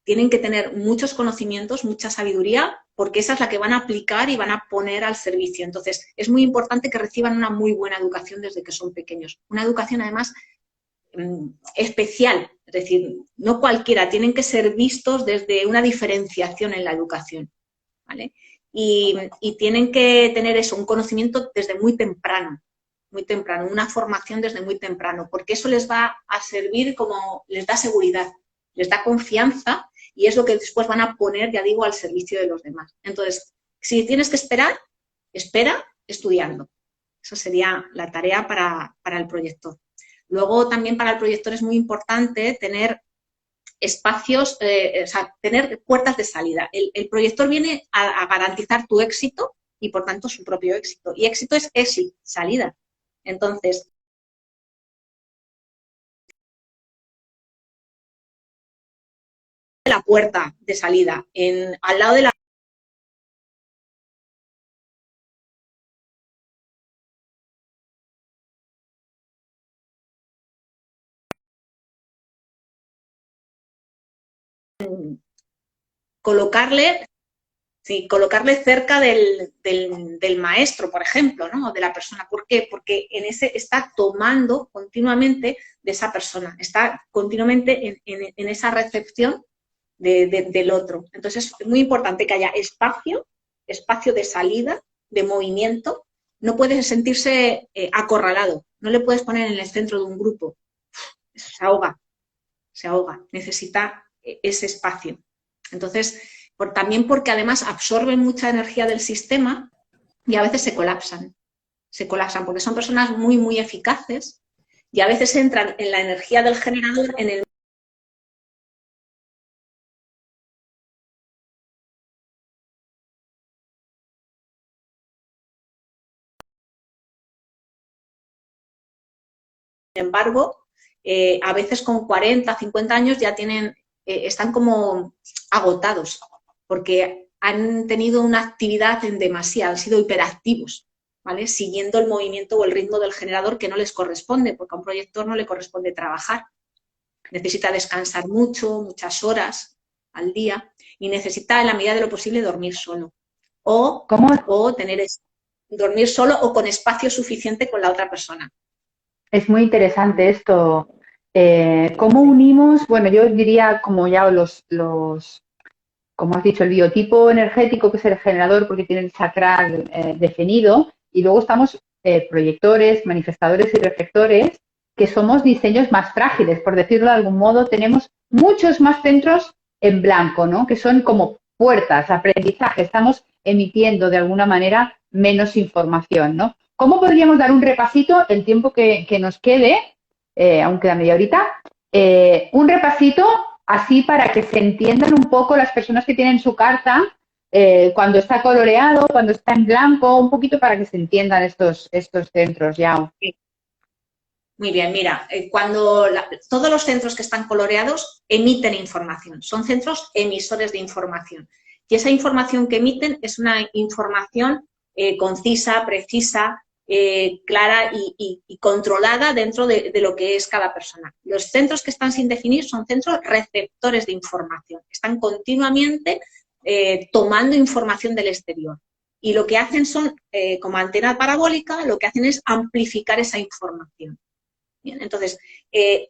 Tienen que tener muchos conocimientos, mucha sabiduría, porque esa es la que van a aplicar y van a poner al servicio. Entonces, es muy importante que reciban una muy buena educación desde que son pequeños. Una educación, además, especial, es decir, no cualquiera, tienen que ser vistos desde una diferenciación en la educación, ¿vale? Y tienen que tener eso, un conocimiento desde muy temprano, una formación desde muy temprano, porque eso les va a servir como, les da seguridad, les da confianza y es lo que después van a poner, ya digo, al servicio de los demás. Entonces, si tienes que esperar, espera estudiando. Esa sería la tarea para el proyector. Luego también para el proyector es muy importante tener espacios, o sea, tener puertas de salida. El proyector viene a garantizar tu éxito y por tanto su propio éxito. Y éxito es exit, salida. Entonces, la puerta de salida, al lado de la colocarle, sí, colocarle cerca del maestro, por ejemplo, ¿no? O de la persona. ¿Por qué? Porque en ese está tomando continuamente de esa persona, está continuamente en esa recepción del otro. Entonces es muy importante que haya espacio de salida, de movimiento. No puedes sentirse acorralado, no le puedes poner en el centro de un grupo. Se ahoga, necesita ese espacio. Entonces, también porque además absorben mucha energía del sistema y a veces se colapsan porque son personas muy, muy eficaces y a veces entran en la energía del generador, en el embargo, a veces con 40, 50 años ya están como agotados, porque han tenido una actividad en demasía, han sido hiperactivos, ¿vale? Siguiendo el movimiento o el ritmo del generador que no les corresponde, porque a un proyector no le corresponde trabajar. Necesita descansar muchas horas al día, y necesita, en la medida de lo posible, dormir solo. O dormir solo o con espacio suficiente con la otra persona. Es muy interesante esto. ¿Cómo unimos? Bueno, yo diría como ya como has dicho, el biotipo energético, que es el generador, porque tiene el chakral definido, y luego estamos proyectores, manifestadores y reflectores, que somos diseños más frágiles, por decirlo de algún modo. Tenemos muchos más centros en blanco, ¿no? Que son como puertas, aprendizaje. Estamos emitiendo de alguna manera menos información, ¿no? ¿Cómo podríamos dar un repasito, el tiempo que nos quede, aún queda media horita, un repasito así para que se entiendan un poco las personas que tienen su carta, cuando está coloreado, cuando está en blanco, un poquito para que se entiendan estos centros, ya. Muy bien, mira, todos los centros que están coloreados emiten información, son centros emisores de información. Y esa información que emiten es una información concisa, precisa, clara y controlada dentro de lo que es cada persona. Los centros que están sin definir son centros receptores de información, están continuamente tomando información del exterior. Y lo que hacen son, como antena parabólica, lo que hacen es amplificar esa información. Bien, entonces,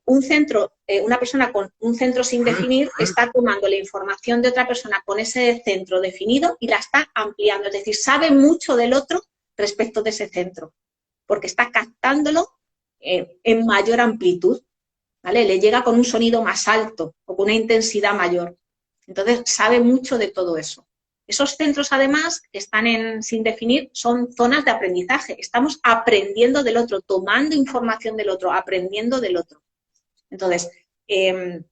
una persona con un centro sin definir está tomando la información de otra persona con ese centro definido y la está ampliando, es decir, sabe mucho del otro respecto de ese centro, porque está captándolo en mayor amplitud, ¿vale? Le llega con un sonido más alto o con una intensidad mayor. Entonces, sabe mucho de todo eso. Esos centros, además, que están sin definir, son zonas de aprendizaje. Estamos aprendiendo del otro, tomando información del otro, aprendiendo del otro. Entonces, ¿qué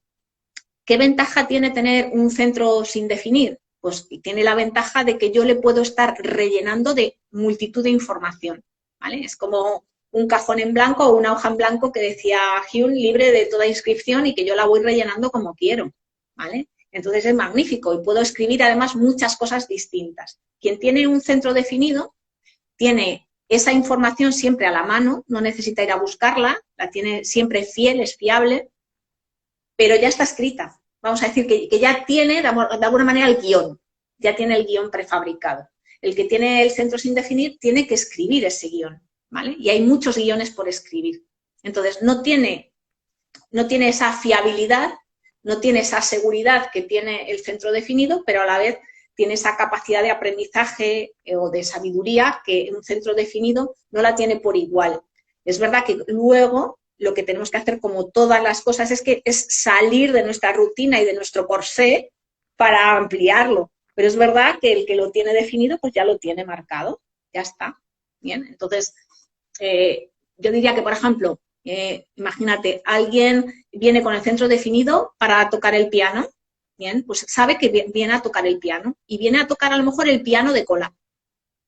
ventaja tiene tener un centro sin definir? Pues tiene la ventaja de que yo le puedo estar rellenando de multitud de información, ¿vale? Es como un cajón en blanco o una hoja en blanco que decía Hume, libre de toda inscripción, y que yo la voy rellenando como quiero, ¿vale? Entonces es magnífico y puedo escribir además muchas cosas distintas. Quien tiene un centro definido tiene esa información siempre a la mano, no necesita ir a buscarla, la tiene siempre fiel, es fiable, pero ya está escrita. Vamos a decir que ya tiene, de alguna manera, el guión, ya tiene el guión prefabricado. El que tiene el centro sin definir tiene que escribir ese guión, ¿vale? Y hay muchos guiones por escribir. Entonces, no tiene esa fiabilidad, no tiene esa seguridad que tiene el centro definido, pero a la vez tiene esa capacidad de aprendizaje o de sabiduría que un centro definido no la tiene por igual. Es verdad que luego lo que tenemos que hacer, como todas las cosas, es salir de nuestra rutina y de nuestro corsé para ampliarlo. Pero es verdad que el que lo tiene definido, pues ya lo tiene marcado, ya está. Bien, entonces, yo diría que, por ejemplo, imagínate, alguien viene con el centro definido para tocar el piano, bien, pues sabe que viene a tocar el piano y viene a tocar a lo mejor el piano de cola,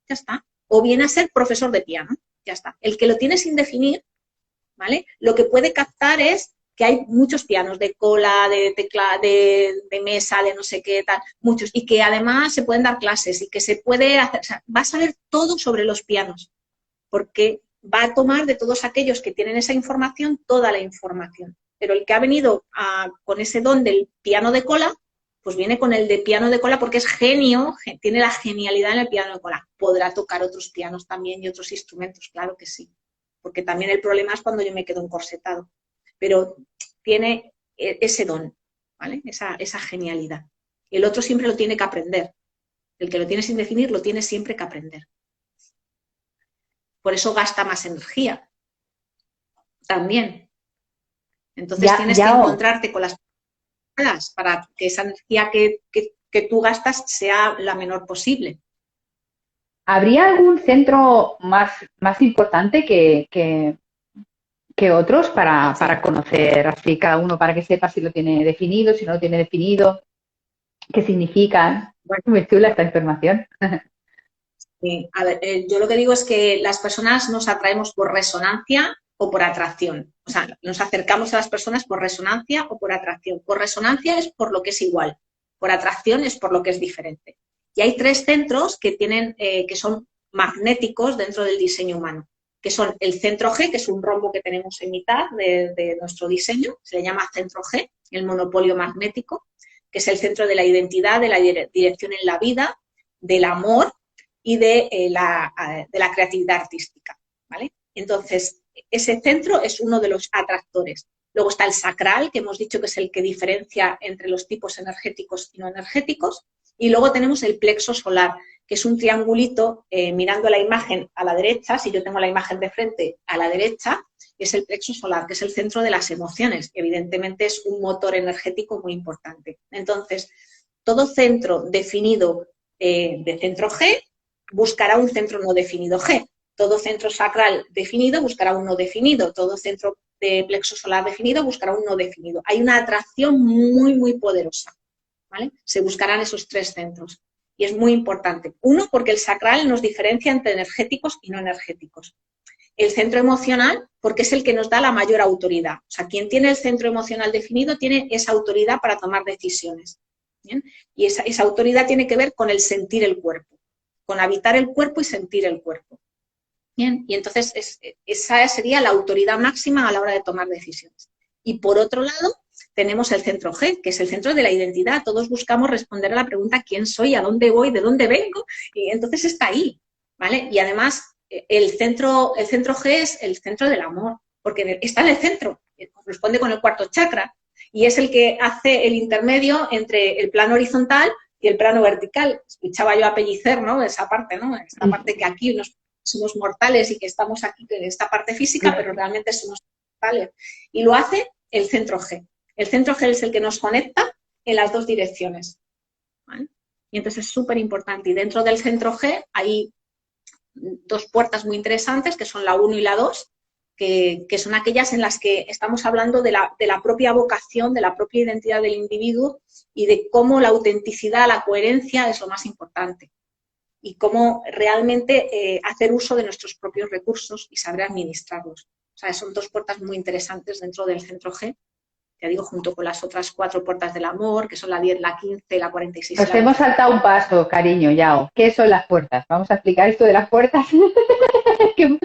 ya está. O viene a ser profesor de piano, ya está. El que lo tiene sin definir, ¿vale? Lo que puede captar es que hay muchos pianos de cola, de tecla, de mesa, de no sé qué, tal, muchos, y que además se pueden dar clases y que se puede hacer, o sea, va a saber todo sobre los pianos, porque va a tomar de todos aquellos que tienen esa información toda la información. Pero el que ha venido con ese don del piano de cola, pues viene con el de piano de cola porque es genio, tiene la genialidad en el piano de cola. Podrá tocar otros pianos también y otros instrumentos, claro que sí. Porque también el problema es cuando yo me quedo encorsetado. Pero tiene ese don, ¿vale? Esa genialidad. El otro siempre lo tiene que aprender. El que lo tiene sin definir lo tiene siempre que aprender. Por eso gasta más energía también. Entonces tienes que encontrarte con las personas para que esa energía que tú gastas sea la menor posible. ¿Habría algún centro más importante que otros para conocer así cada uno, para que sepa si lo tiene definido, si no lo tiene definido, qué significan? Bueno, muy chula esta información. A ver, yo lo que digo es que las personas nos atraemos por resonancia o por atracción. O sea, nos acercamos a las personas por resonancia o por atracción. Por resonancia es por lo que es igual, por atracción es por lo que es diferente. Y hay 3 centros que son magnéticos dentro del diseño humano, que son el centro G, que es un rombo que tenemos en mitad de nuestro diseño, se le llama centro G, el monopolio magnético, que es el centro de la identidad, de la dirección en la vida, del amor y de la creatividad artística, ¿vale? Entonces, ese centro es uno de los atractores. Luego está el sacral, que hemos dicho que es el que diferencia entre los tipos energéticos y no energéticos. Y luego tenemos el plexo solar, que es un triangulito mirando la imagen a la derecha. Si yo tengo la imagen de frente a la derecha, es el plexo solar, que es el centro de las emociones. Evidentemente es un motor energético muy importante. Entonces, todo centro definido de centro G buscará un centro no definido G. Todo centro sacral definido buscará un no definido. Todo centro de plexo solar definido buscará un no definido. Hay una atracción muy, muy poderosa, ¿vale? Se buscarán esos 3 centros. Y es muy importante. Uno, porque el sacral nos diferencia entre energéticos y no energéticos. El centro emocional, porque es el que nos da la mayor autoridad. O sea, quien tiene el centro emocional definido tiene esa autoridad para tomar decisiones. ¿Bien? Y esa autoridad tiene que ver con el sentir el cuerpo, con habitar el cuerpo y sentir el cuerpo. Bien, y entonces esa sería la autoridad máxima a la hora de tomar decisiones. Y por otro lado, tenemos el centro G, que es el centro de la identidad. Todos buscamos responder a la pregunta ¿quién soy? ¿A dónde voy? ¿De dónde vengo? Y entonces está ahí, ¿vale? Y además el centro G es el centro del amor, porque está en el centro, corresponde con el 4º chakra, y es el que hace el intermedio entre el plano horizontal y el plano vertical. Escuchaba yo a Pellicer, ¿no? Esa parte, ¿no? Esta parte que aquí somos mortales y que estamos aquí en esta parte física, pero realmente somos mortales. Y lo hace el centro G. El centro G es el que nos conecta en las 2 direcciones, ¿vale? Y entonces es súper importante. Y dentro del centro G hay 2 puertas muy interesantes, que son la 1 y la 2, que son aquellas en las que estamos hablando de la propia vocación, de la propia identidad del individuo y de cómo la autenticidad, la coherencia es lo más importante y cómo realmente hacer uso de nuestros propios recursos y saber administrarlos. O sea, son 2 puertas muy interesantes dentro del centro G ya digo, junto con las otras 4 puertas del amor, que son la 10, la 15, la 46 y Nos la hemos 25. saltado un paso, cariño, Yao. ¿Qué son las puertas? Vamos a explicar esto de las puertas. Que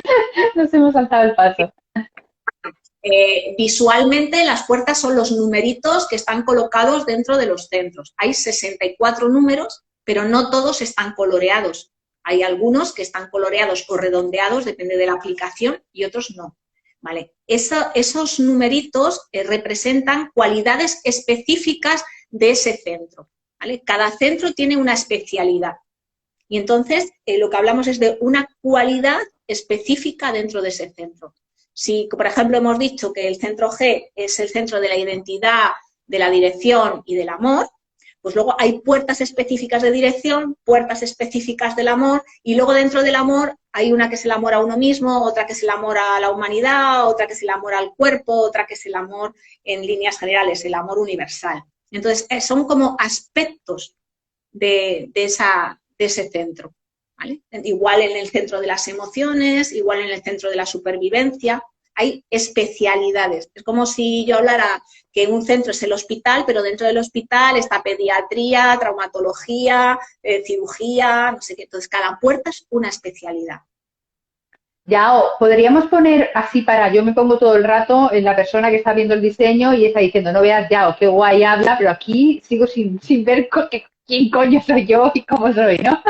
nos hemos saltado el paso. Visualmente, las puertas son los numeritos que están colocados dentro de los centros. Hay 64 números, pero no todos están coloreados. Hay algunos que están coloreados o redondeados, depende de la aplicación, y otros no. ¿Vale? Esos numeritos representan cualidades específicas de ese centro. ¿Vale? Cada centro tiene una especialidad. Y entonces, lo que hablamos es de una cualidad específica dentro de ese centro. Si, por ejemplo, hemos dicho que el centro G es el centro de la identidad, de la dirección y del amor, pues luego hay puertas específicas de dirección, puertas específicas del amor, y luego dentro del amor hay una que es el amor a uno mismo, otra que es el amor a la humanidad, otra que es el amor al cuerpo, otra que es el amor en líneas generales, el amor universal. Entonces, son como aspectos de ese centro. ¿Vale? Igual en el centro de las emociones, igual en el centro de la supervivencia, hay especialidades. Es como si yo hablara que un centro es el hospital, pero dentro del hospital está pediatría, traumatología, cirugía, no sé qué. Entonces, cada puerta es una especialidad. Yao, podríamos poner así yo me pongo todo el rato en la persona que está viendo el diseño y está diciendo, no veas Yao, qué guay habla, pero aquí sigo sin ver quién coño soy yo y cómo soy, ¿no?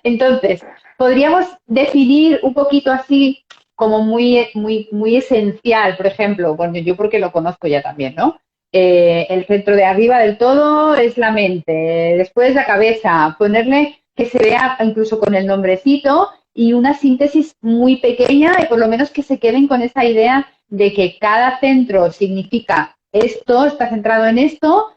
Entonces, podríamos definir un poquito así como muy esencial, por ejemplo, bueno, yo porque lo conozco ya también, ¿no? El centro de arriba del todo es la mente, después la cabeza, ponerle que se vea incluso con el nombrecito y una síntesis muy pequeña y por lo menos que se queden con esa idea de que cada centro significa esto, está centrado en esto,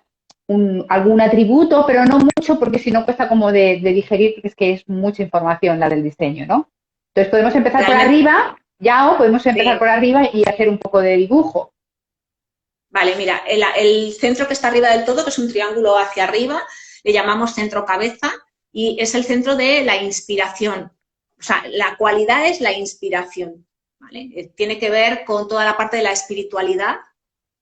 algún atributo, pero no mucho porque si no cuesta como de digerir porque es que es mucha información la del diseño, ¿no? Entonces podemos empezar por arriba, ya o podemos empezar por arriba y hacer un poco de dibujo. Vale, mira, el centro que está arriba del todo, que es un triángulo hacia arriba, le llamamos centro cabeza y es el centro de la inspiración. O sea, la cualidad es la inspiración, ¿vale? Tiene que ver con toda la parte de la espiritualidad,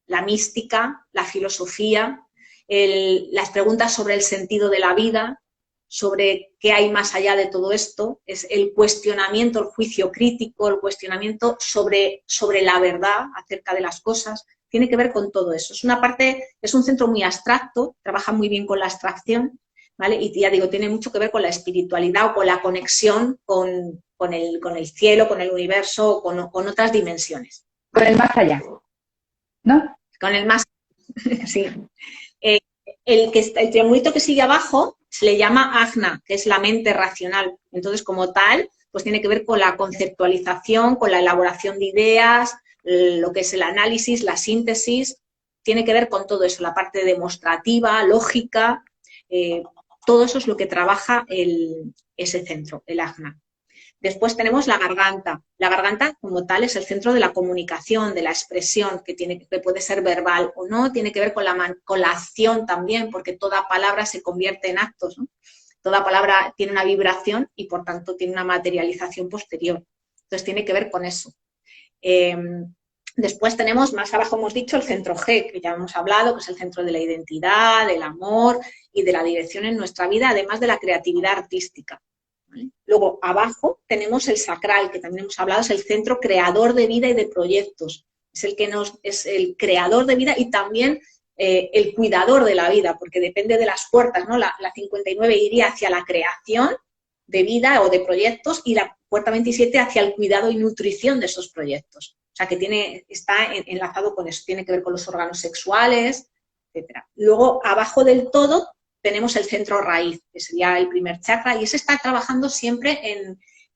la mística, la filosofía, las preguntas sobre el sentido de la vida, sobre qué hay más allá de todo esto, es el cuestionamiento, el juicio crítico, el cuestionamiento sobre la verdad acerca de las cosas, tiene que ver con todo eso. Es un centro muy abstracto, trabaja muy bien con la abstracción, ¿vale? Y ya digo, tiene mucho que ver con la espiritualidad o con la conexión con el cielo, con el universo, con otras dimensiones. Con el más allá, ¿no? Con el más, sí. El triangulito que sigue abajo se le llama ajna, que es la mente racional. Entonces, como tal, pues tiene que ver con la conceptualización, con la elaboración de ideas, lo que es el análisis, la síntesis, tiene que ver con todo eso, la parte demostrativa, lógica, todo eso es lo que trabaja ese centro, el ajna. Después tenemos la garganta. La garganta, como tal, es el centro de la comunicación, de la expresión, que puede ser verbal o no, tiene que ver con la acción también, porque toda palabra se convierte en actos, ¿no? Toda palabra tiene una vibración y, por tanto, tiene una materialización posterior. Entonces, tiene que ver con eso. Después tenemos, más abajo hemos dicho, el centro G, que ya hemos hablado, que es el centro de la identidad, del amor y de la dirección en nuestra vida, además de la creatividad artística. ¿Vale? Luego, abajo tenemos el sacral, que también hemos hablado, es el centro creador de vida y de proyectos. Es el creador de vida y también el cuidador de la vida, porque depende de las puertas, ¿no? La 59 iría hacia la creación de vida o de proyectos y la puerta 27 hacia el cuidado y nutrición de esos proyectos. O sea, que está enlazado con eso, tiene que ver con los órganos sexuales, etc. Luego, abajo del todo, tenemos el centro raíz, que sería el primer chakra, y ese está trabajando siempre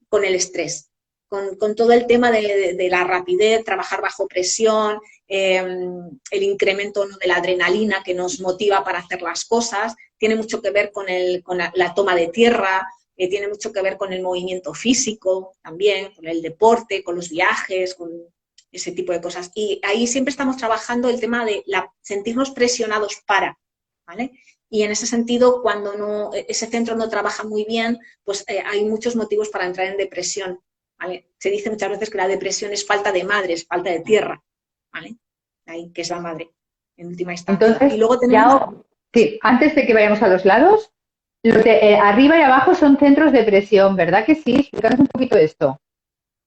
con el estrés, con todo el tema de la rapidez, trabajar bajo presión, el incremento, ¿no?, de la adrenalina que nos motiva para hacer las cosas, tiene mucho que ver con la toma de tierra, tiene mucho que ver con el movimiento físico también, con el deporte, con los viajes, con ese tipo de cosas. Y ahí siempre estamos trabajando el tema de sentirnos presionados ¿vale? Y en ese sentido, cuando ese centro no trabaja muy bien, pues hay muchos motivos para entrar en depresión, ¿vale? Se dice muchas veces que la depresión es falta de madre, es falta de tierra, ¿vale? ahí, que es la madre, en última instancia. Entonces, Y luego ya, tenemos... sí, antes de que vayamos a los lados, arriba y abajo son centros de presión, ¿verdad que sí? Explícanos un poquito esto,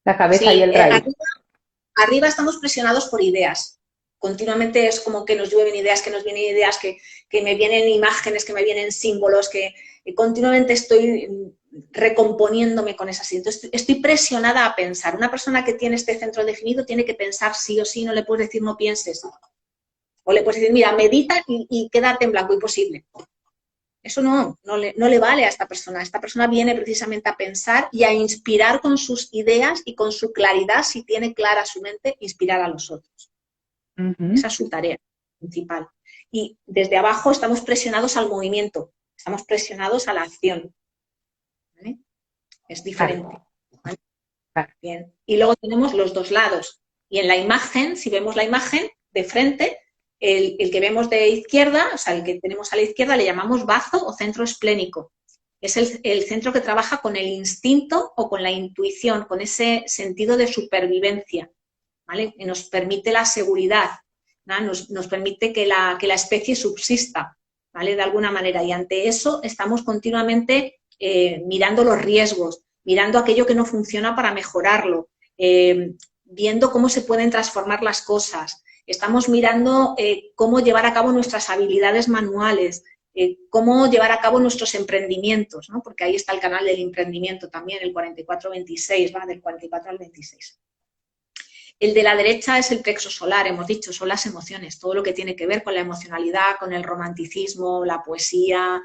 la cabeza y Sí, el raíz. arriba estamos presionados por ideas. Continuamente es como que nos llueven ideas, que nos vienen ideas, que me vienen imágenes, que me vienen símbolos, que continuamente estoy recomponiéndome con esas ideas. Entonces, estoy presionada a pensar. Una persona que tiene este centro definido tiene que pensar sí o sí, no le puedes decir no pienses. O le puedes decir, mira, medita y quédate en blanco, imposible. Eso no le vale a esta persona. Esta persona viene precisamente a pensar y a inspirar con sus ideas y con su claridad, si tiene clara su mente, inspirar a los otros. Esa es su tarea principal. Y desde abajo estamos presionados al movimiento, estamos presionados a la acción. ¿Vale? Es diferente. ¿Vale? Bien. Y luego tenemos los dos lados. Y en la imagen, si vemos la imagen de frente, el que vemos de izquierda, o sea, el que tenemos a la izquierda le llamamos bazo o centro esplénico. Es el centro que trabaja con el instinto o con la intuición, con ese sentido de supervivencia, ¿vale? Que nos permite la seguridad, ¿no? Nos permite que la especie subsista, ¿vale? De alguna manera. Y ante eso estamos continuamente mirando los riesgos, mirando aquello que no funciona para mejorarlo, viendo cómo se pueden transformar las cosas. Estamos mirando cómo llevar a cabo nuestras habilidades manuales, cómo llevar a cabo nuestros emprendimientos, ¿no? Porque ahí está el canal del emprendimiento también, el 44-26, va del 44 al 26. El de la derecha es el plexo solar, hemos dicho, son las emociones, todo lo que tiene que ver con la emocionalidad, con el romanticismo, la poesía,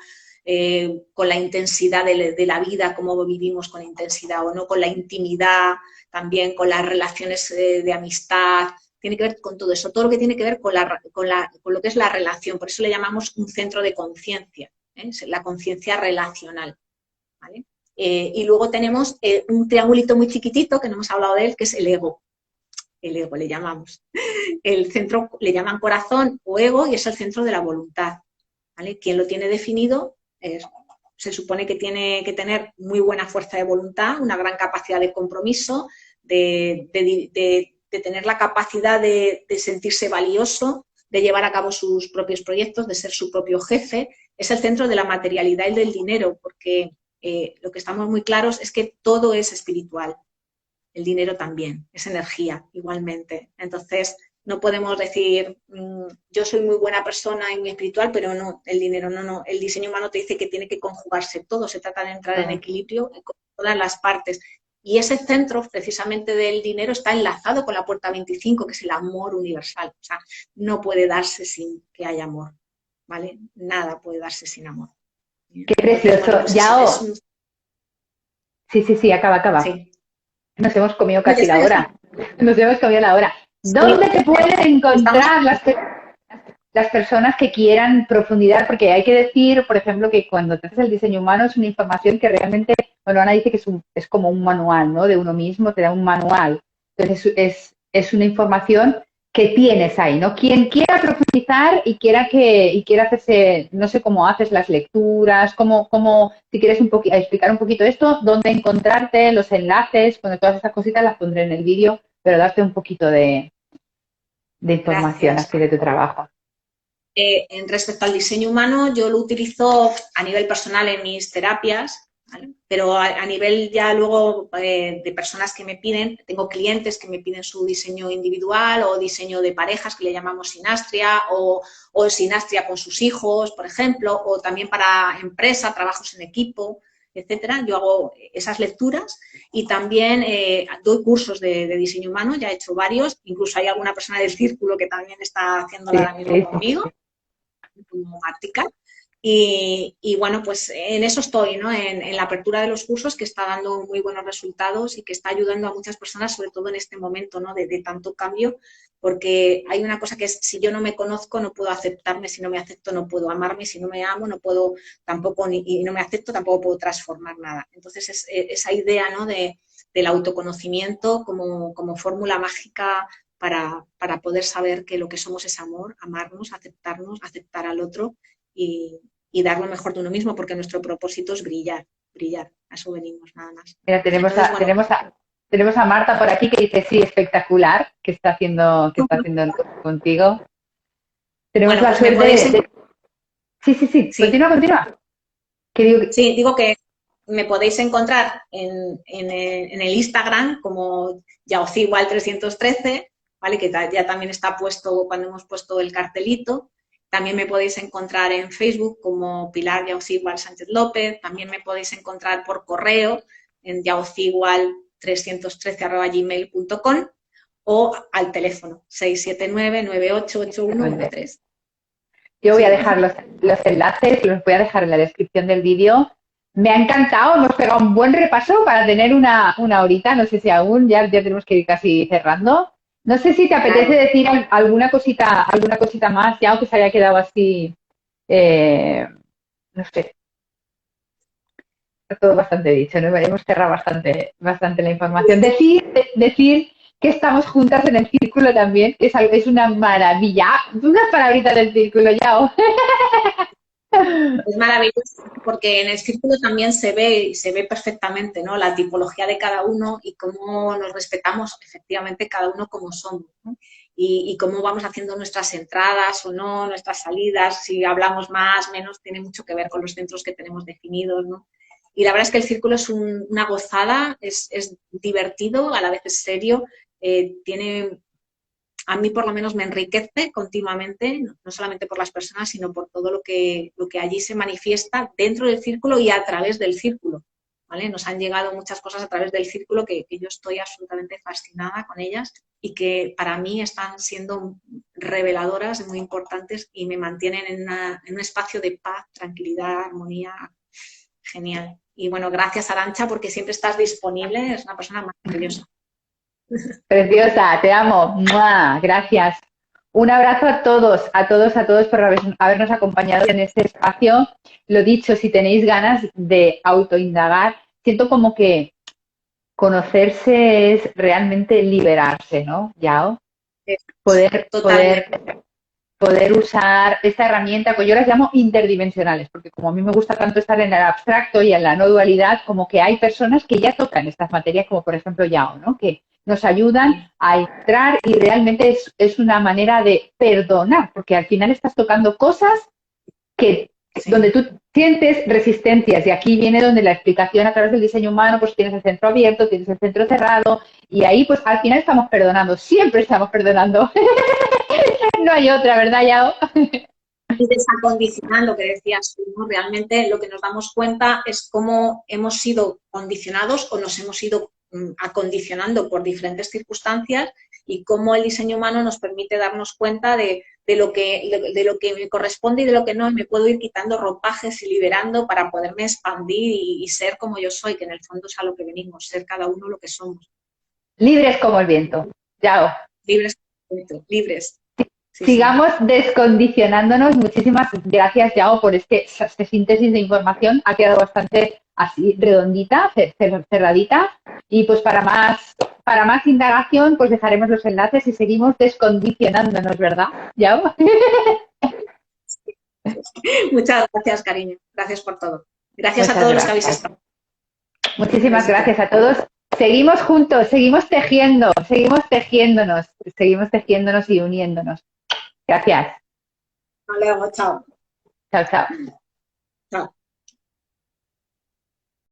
con la intensidad de la vida, cómo vivimos con intensidad o no, con la intimidad, también con las relaciones de amistad, tiene que ver con todo eso, todo lo que tiene que ver con lo que es la relación, por eso le llamamos un centro de conciencia, la conciencia relacional, ¿vale? Y luego tenemos un triangulito muy chiquitito, que no hemos hablado de él, que es el ego le llamamos. El centro le llaman corazón o ego y es el centro de la voluntad, ¿vale? Quien lo tiene definido se supone que tiene que tener muy buena fuerza de voluntad, una gran capacidad de compromiso, de tener la capacidad de sentirse valioso, de llevar a cabo sus propios proyectos, de ser su propio jefe. Es el centro de la materialidad y del dinero, porque lo que estamos muy claros es que todo es espiritual. El dinero también, es energía igualmente. Entonces, no podemos decir, yo soy muy buena persona y muy espiritual, pero no, el dinero no. El diseño humano te dice que tiene que conjugarse todo, se trata de entrar en equilibrio con todas las partes. Y ese centro, precisamente del dinero, está enlazado con la puerta 25, que es el amor universal. O sea, no puede darse sin que haya amor, ¿vale? Nada puede darse sin amor. Qué precioso. Bueno, pues Yao. Sí, acaba. Sí. Nos hemos comido casi la hora. Nos hemos comido la hora. ¿Dónde te pueden encontrar las personas que quieran profundizar? Porque hay que decir, por ejemplo, que cuando te haces el diseño humano es una información que realmente, bueno, Ana dice que es como un manual, ¿no? De uno mismo, te da un manual. Entonces es una información que tienes ahí, ¿no? Quien quiera profundizar y quiera hacerse, no sé cómo haces las lecturas, si quieres explicar un poquito esto, dónde encontrarte, los enlaces, bueno, todas esas cositas las pondré en el vídeo, pero darte un poquito de información así de tu trabajo. Respecto al diseño humano, yo lo utilizo a nivel personal en mis terapias, ¿vale? Pero a nivel ya luego de personas que me piden, tengo clientes que me piden su diseño individual o diseño de parejas, que le llamamos sinastria, o sinastria con sus hijos, por ejemplo, o también para empresa, trabajos en equipo, etcétera. Yo hago esas lecturas y también doy cursos de diseño humano, ya he hecho varios, incluso hay alguna persona del círculo que también está haciéndolo ahora mismo conmigo, como Ártica. Y bueno, pues en eso estoy, ¿no? En la apertura de los cursos, que está dando muy buenos resultados y que está ayudando a muchas personas, sobre todo en este momento, ¿no? de tanto cambio, porque hay una cosa que es, si yo no me conozco, no puedo aceptarme, si no me acepto, no puedo amarme, si no me amo, no puedo tampoco, y no me acepto, tampoco puedo transformar nada. Entonces, es esa idea, ¿no? del autoconocimiento como fórmula mágica para poder saber que lo que somos es amor, amarnos, aceptarnos, aceptar al otro y dar lo mejor de uno mismo, porque nuestro propósito es brillar. A eso venimos, nada más. Mira, tenemos Tenemos a Marta por aquí que dice, sí, espectacular, que está haciendo contigo. Tenemos Bueno, la pues me suerte podéis... Sí, Sí, continúa. Que sí, digo que me podéis encontrar en el Instagram como yaocigual313, ¿vale? Que ya también está puesto cuando hemos puesto el cartelito. También me podéis encontrar en Facebook como Pilar Yaocigual Sánchez López. También me podéis encontrar por correo en yaocigual313@gmail.com o al teléfono 679-988113. yo voy a Sí. dejar los enlaces, los voy a dejar en la descripción del vídeo. Me ha encantado, hemos pegado un buen repaso para tener una horita, no sé si aún, ya tenemos que ir casi cerrando. No sé si te apetece Claro. decir alguna cosita más, ya aunque se haya quedado así, no sé, todo bastante dicho, ¿no? Hemos cerrado bastante la información. Decir que estamos juntas en el círculo también, es una maravilla. Unas palabritas del círculo, ya. Es maravilloso porque en el círculo también se ve perfectamente, ¿no? La tipología de cada uno y cómo nos respetamos efectivamente cada uno como somos, ¿no? Y cómo vamos haciendo nuestras entradas o no, nuestras salidas, si hablamos más, menos, tiene mucho que ver con los centros que tenemos definidos, ¿no? Y la verdad es que el círculo es una gozada, es divertido, a la vez es serio, tiene a mí por lo menos me enriquece continuamente, no solamente por las personas, sino por todo lo que allí se manifiesta dentro del círculo y a través del círculo. ¿Vale? Nos han llegado muchas cosas a través del círculo que yo estoy absolutamente fascinada con ellas y que para mí están siendo reveladoras, muy importantes y me mantienen en un espacio de paz, tranquilidad, armonía. Genial. Y bueno, gracias Arantxa porque siempre estás disponible, es una persona maravillosa. Preciosa, te amo. ¡Mua! Gracias. Un abrazo a todos por habernos acompañado en este espacio. Lo dicho, si tenéis ganas de autoindagar, siento como que conocerse es realmente liberarse, ¿no, Yao? Poder, Totalmente. poder, poder usar esta herramienta, que yo las llamo interdimensionales, porque como a mí me gusta tanto estar en el abstracto y en la no dualidad, como que hay personas que ya tocan estas materias, como por ejemplo Yao, ¿no? Que nos ayudan a entrar y realmente es una manera de perdonar, porque al final estás tocando cosas que Sí. donde tú sientes resistencias y aquí viene donde la explicación a través del diseño humano, pues tienes el centro abierto, tienes el centro cerrado y ahí pues al final estamos perdonando, siempre estamos perdonando. No hay otra, ¿verdad, Yao? Y desacondicionando, que decías tú, ¿no? Realmente lo que nos damos cuenta es cómo hemos sido condicionados o nos hemos ido acondicionando por diferentes circunstancias y cómo el diseño humano nos permite darnos cuenta de lo que me corresponde y de lo que no, y me puedo ir quitando ropajes y liberando para poderme expandir y ser como yo soy, que en el fondo es a lo que venimos, ser cada uno lo que somos. Libres como el viento. Yao. Libres, libres. Sí, sí. Sigamos descondicionándonos. Muchísimas gracias, Yao, por este síntesis de información. Ha quedado bastante así redondita, cerradita. Y pues para más indagación, pues dejaremos los enlaces y seguimos descondicionándonos, ¿verdad, Yao? Muchas gracias, cariño. Gracias por todo. Gracias a Muchas todos los que habéis gracias. estado. Un Muchísimas besito. gracias a todos. Seguimos juntos, seguimos tejiéndonos y uniéndonos. Gracias. Hasta luego, chao. Chao, chao. Chao.